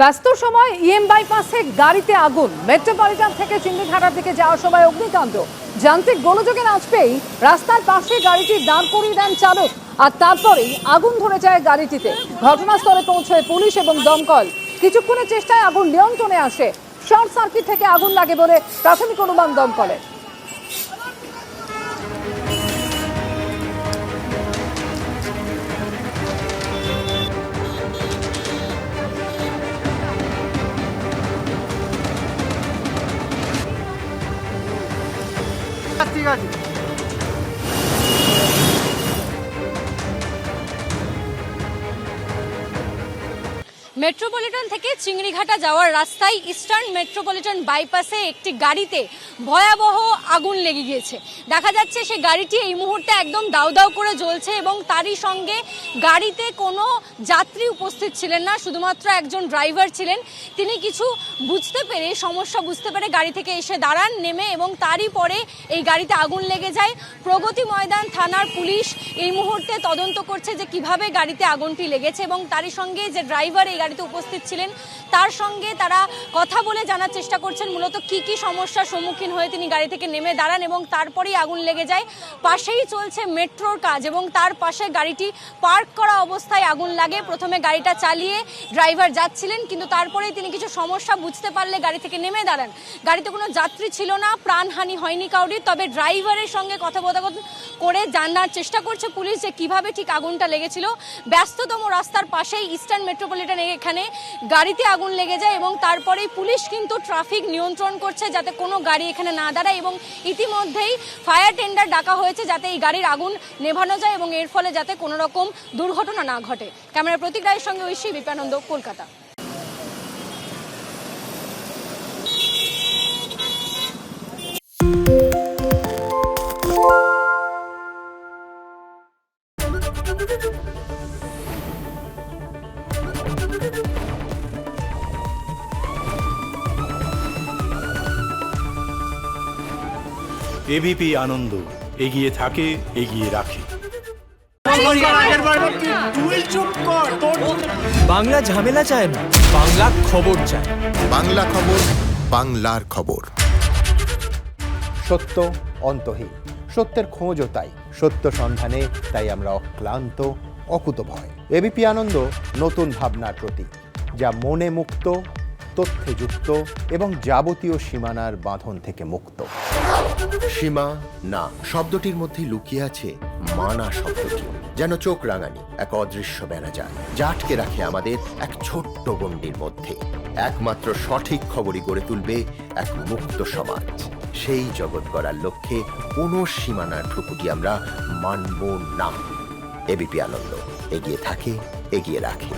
ব্যস্ত সময় ইএম বাইপাসে গাড়িতে আগুন, মেট্রোপলিটন থেকে চিংড়িঘাটার দিকে যাওয়ার সময় অগ্নিকাণ্ড। যান্ত্রিক গোলযোগে আঁচ পেয়েই রাস্তার পাশে গাড়িটি দাঁড় করিয়ে দেন চালক, আর তারপরেই আগুন ধরে যায় গাড়িটিতে। ঘটনাস্থলে পৌঁছয় পুলিশ এবং দমকল। কিছুক্ষণের চেষ্টায় আগুন নিয়ন্ত্রণে আসে। শর্ট সার্কিট থেকে আগুন লাগে বলে প্রাথমিক অনুমান দমকলের। ঠিক আছে। মেট্রোপলিটন থেকে চিংড়িঘাটা যাওয়ার রাস্তায় ইস্টার্ন মেট্রোপলিটন বাইপাসে একটি গাড়িতে ভয়াবহ আগুন লেগে গিয়েছে। দেখা যাচ্ছে সে গাড়িটি এই মুহূর্তে একদম দাউ দাউ করে জ্বলছে এবং তারই সঙ্গে গাড়িতে কোনো যাত্রী উপস্থিত ছিলেন না, শুধুমাত্র একজন ড্রাইভার ছিলেন। তিনি কিছু সমস্যা বুঝতে পেরে গাড়ি থেকে এসে দাঁড়ান নেমে, এবং তারই পরে এই গাড়িতে আগুন লেগে যায়। প্রগতি ময়দান থানার পুলিশ এই মুহূর্তে তদন্ত করছে যে কিভাবে গাড়িতে আগুনটি লেগেছে, এবং তারই সঙ্গে যে ড্রাইভার এই গাড়িতে উপস্থিত ছিলেন তার সঙ্গে তারা কথা বলে জানার চেষ্টা করছেন মূলত কি সমস্যার সম্মুখীন হয়ে তিনি গাড়ি থেকে নেমে দাঁড়ান এবং তারপরেই আগুন লেগে যায়। পাশেই চলছে মেট্রোর কাজ এবং তার পাশে গাড়িটি পার্ক করা অবস্থায় আগুন লাগে। প্রথমে গাড়িটা চালিয়ে ড্রাইভার যাচ্ছিলেন, কিন্তু তারপরেই তিনি কিছু সমস্যা বুঝতে পারলে গাড়ি থেকে নেমে দাঁড়ান। গাড়িতে কোনো যাত্রী ছিল না, প্রাণহানি হয়নি কাউরির। তবে ড্রাইভারের সঙ্গে কথোপকথন করে জানার চেষ্টা করছে পুলিশ যে কিভাবে ঠিক আগুনটা লেগেছিল। ব্যস্ততম রাস্তার পাশেই ইস্টার্ন মেট্রোপলিটন এখানে গাড়িতে আগুন লেগে যায় এবং তারপরেই পুলিশ কিন্তু ট্রাফিক নিয়ন্ত্রণ করছে যাতে কোনো গাড়ি এখানে না দাঁড়ায়, এবং ইতিমধ্যেই ফায়ার টেন্ডার ডাকা হয়েছে যাতে এই গাড়ির আগুন নেভানো যায় এবং এর ফলে যাতে কোনো রকম দুর্ঘটনা না ঘটে। ক্যামেরা প্রতীক রায়ের সঙ্গে ঐশী, বিপিআনন্দ, কলকাতা। এবিপি আনন্দ, এগিয়ে থাকে, এগিয়ে রাখে। বাংলা ঝামেলা চায় না, বাংলা খবর চায়। বাংলা খবর, বাংলার খবর। সত্য অন্তহীন, সত্যের খোঁজও তাই, সত্য সন্ধানে তাই আমরা অক্লান্ত, অকুতভয়। এবিপি আনন্দ নতুন ভাবনার প্রতীক, যা মনে মুক্ত, তথ্যে যুক্ত এবং যাবতীয় সীমানার বাঁধন থেকে মুক্ত। সীমা না শব্দটির মধ্যে লুকিয়ে আছে মানা শব্দটি, যেন চোখ রাঙানি এক অদৃশ্য বেড়াজাল, যা আটকে রাখে আমাদের এক ছোট্ট গণ্ডির মধ্যে। একমাত্র সঠিক খবরই গড়ে তুলবে এক মুক্ত সমাজ। সেই জগৎ গড়ার লক্ষ্যে কোনো সীমানার ঠুকুটি আমরা মানব না। এবিপি আনন্দ, এগিয়ে থাকে, এগিয়ে রাখে।